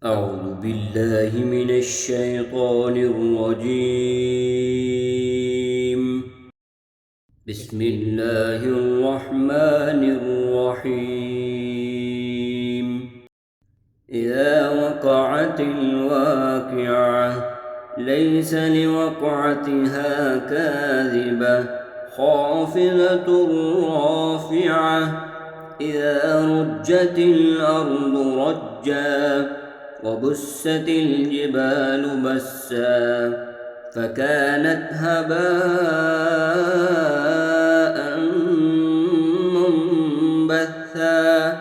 أعوذ بالله من الشيطان الرجيم. بسم الله الرحمن الرحيم. إذا وقعت الواقعة ليس لوقعتها كاذبة خافضة رافعة إذا رجت الأرض رجا وبست الجبال بسا فكانت هباء منبثا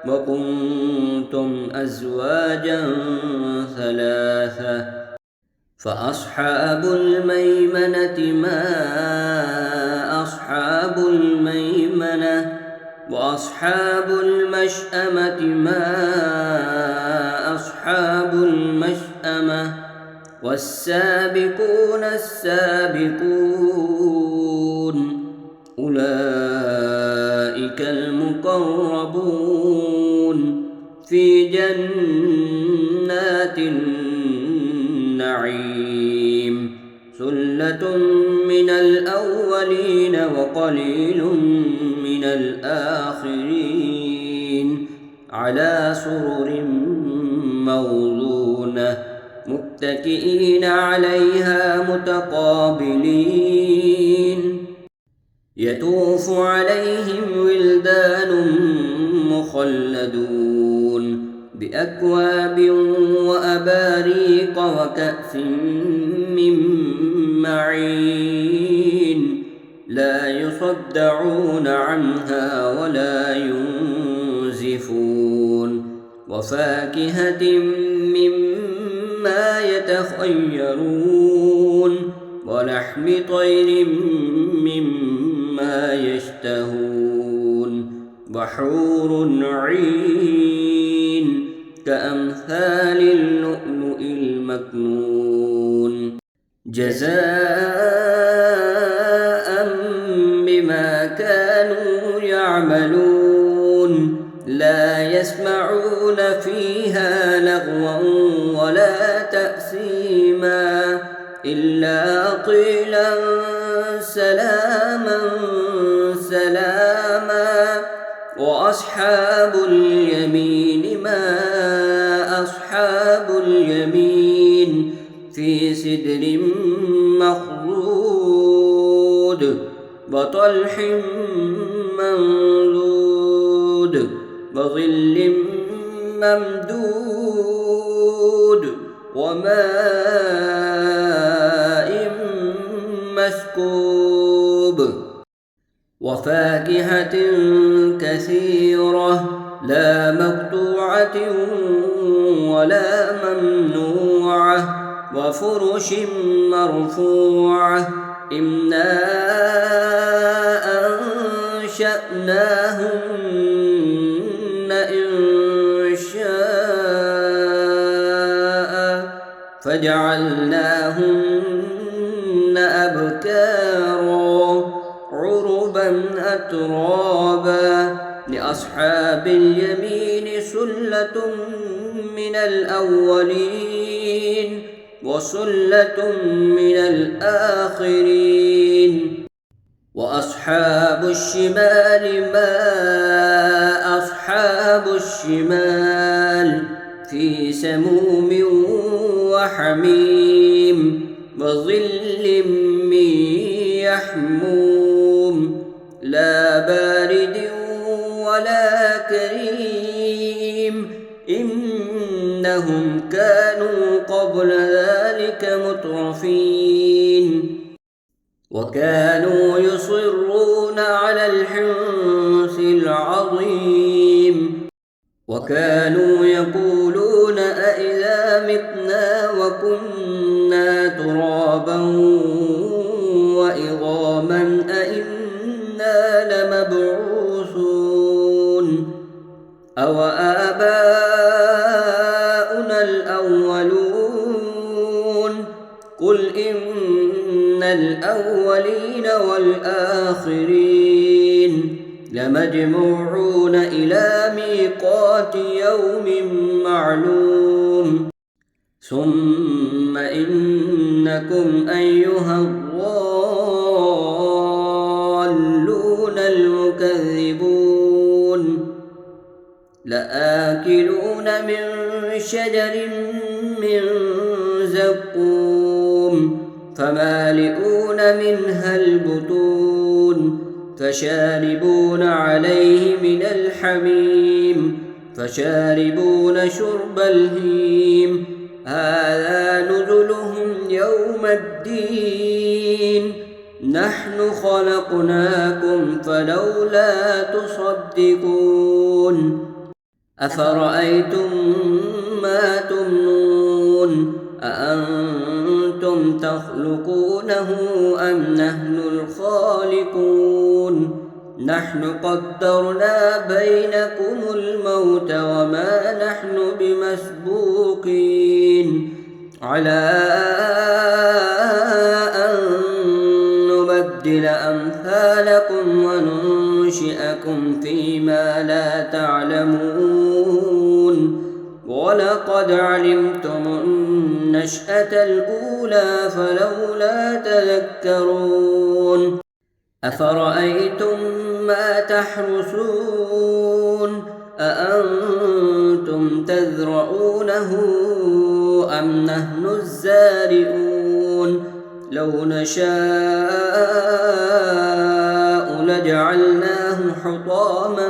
وكنتم أزواجا ثلاثة فأصحاب الميمنة ما أصحاب الميمنة وأصحاب المشأمة ما أصحاب المشأمة والسابقون السابقون أولئك المقربون في جنات النعيم ثلة من الأولين وقليل من الآخرين على سرر موضونة متكئين عليها متقابلين يطوف عليهم ولدان مخلدون بأكواب وأباريق وكأس من معين لا يصدعون عنها ولا ينزفون وفاكهة مما يتخيرون ولحم طير مما يشتهون وحور عين كأمثال اللؤلؤ المكنون جزاء بما كانوا يعملون لا يسمعون فيها لغوا ولا تأثيما إلا قيلا سلاما سلاما وأصحاب اليمين ما أصحاب اليمين في سدر مخضود وطلح منضود وظل ممدود وماء مسكوب وفاكهة كثيرة لا مقطوعة ولا ممنوعة وفرش مرفوعة إنا أنشأناهن إنشاء فجعلناهن أبكارا عربا أترابا لأصحاب اليمين سلة من الأولين وسلة من الآخرين وأصحاب الشمال ما أصحاب الشمال في سموم وحميم وظل من يحموم لا بارد ولا كريم إنهم كانوا قبل ذلك مترفين وكانوا يصرون على الحنث العظيم وكانوا يقولون أإذا متنا وكنا ترابا وعظاما أإنا لمبعوثون أو آباؤنا الأولون قل إن الأولين والآخرين لمجموعون إلى ميقات يوم معلوم ثم إنكم أيها الضالون المكذبون لآكلون من شجر من زقوم فمالئون منها البطون فشاربون عليه من الحميم فشاربون شرب الهيم هذا نزلهم يوم الدين نحن خلقناكم فلولا تصدقون أفرأيتم ما تمنون أأنتم تخلقونه أم نحن الخالقون نحن قدرنا بينكم الموت وما نحن بمسبوقين على أن نبدل أمثالكم وننشئكم فيما لا تعلمون ولقد علمتم النشأة الأولى فلولا تذكرون أفرأيتم ما تحرثون أأنتم تزرعونه أم نحن الزارعون لو نشاء لجعلناه حطاما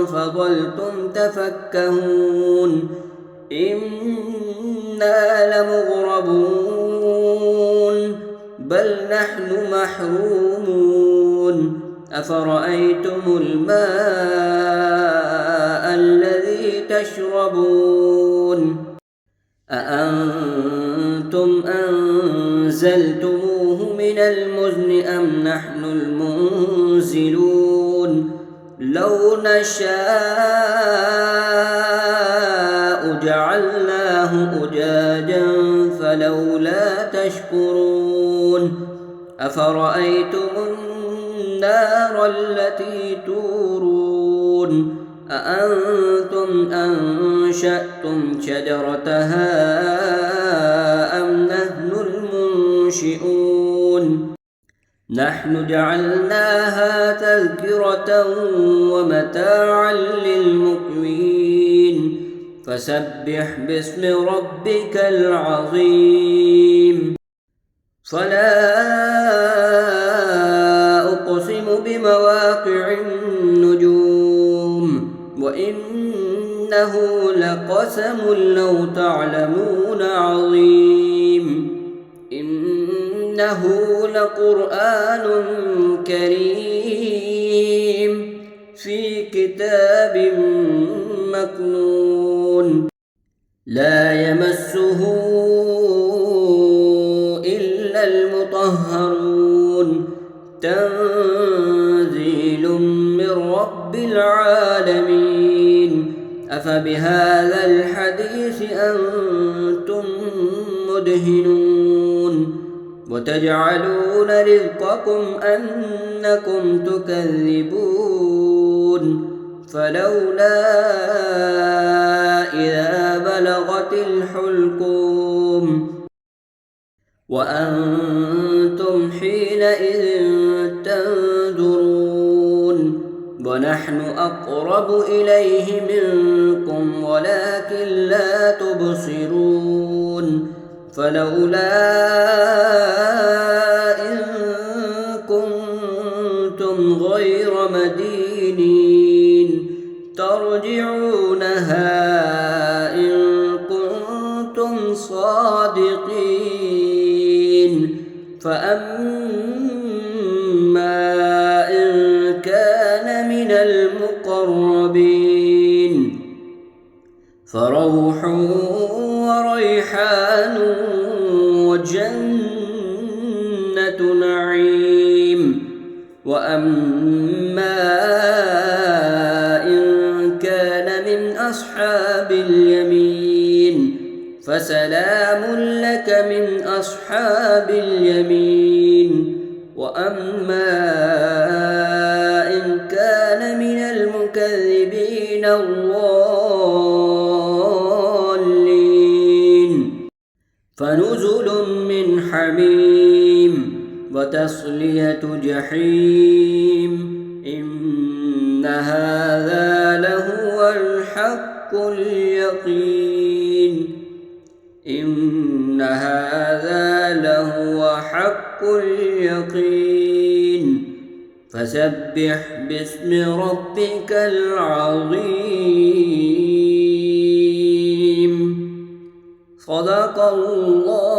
فظلتم تفكهون إنا لمغرمون بل نحن محرومون أفرأيتم الماء الذي تشربون أأنتم أنزلتموه من المزن أم نحن المنزلون لو نشاء جعلناه أجاجا فلولا تشكرون أفرأيتم النار التي تورون أأنتم أنشأتم شجرتها أم نحن المنشئون نحن جعلناها تذكرة ومتاعا للمقوين فسبح باسم ربك العظيم فلا أقسم بمواقع النجوم وإنه لقسم لو تعلمون عظيم إنه لقرآن كريم في كتاب مكنون لا يمسه إلا المطهرون تنزيل من رب العالمين أفبهذا الحديث أنتم مدهنون وتجعلون رزقكم أنكم تكذبون فلولا إذا بلغت الحلقوم وأنتم حينئذ تنظرون ونحن أقرب إليه منكم ولكن لا تبصرون فلولا إن كنتم غير مدينين ترجعونها إن كنتم صادقين فأما إن كان من المقربين فروح وريحان وجنة نعيم وأما إن كان من أصحاب اليمين فسلام لك من أصحاب اليمين وأما إن كان من المكذبين الضالين فنزل من حميم وتصلية جحيم إن هذا لهو الحق اليقين إن هذا لهو حق اليقين فسبح باسم ربك العظيم صدق الله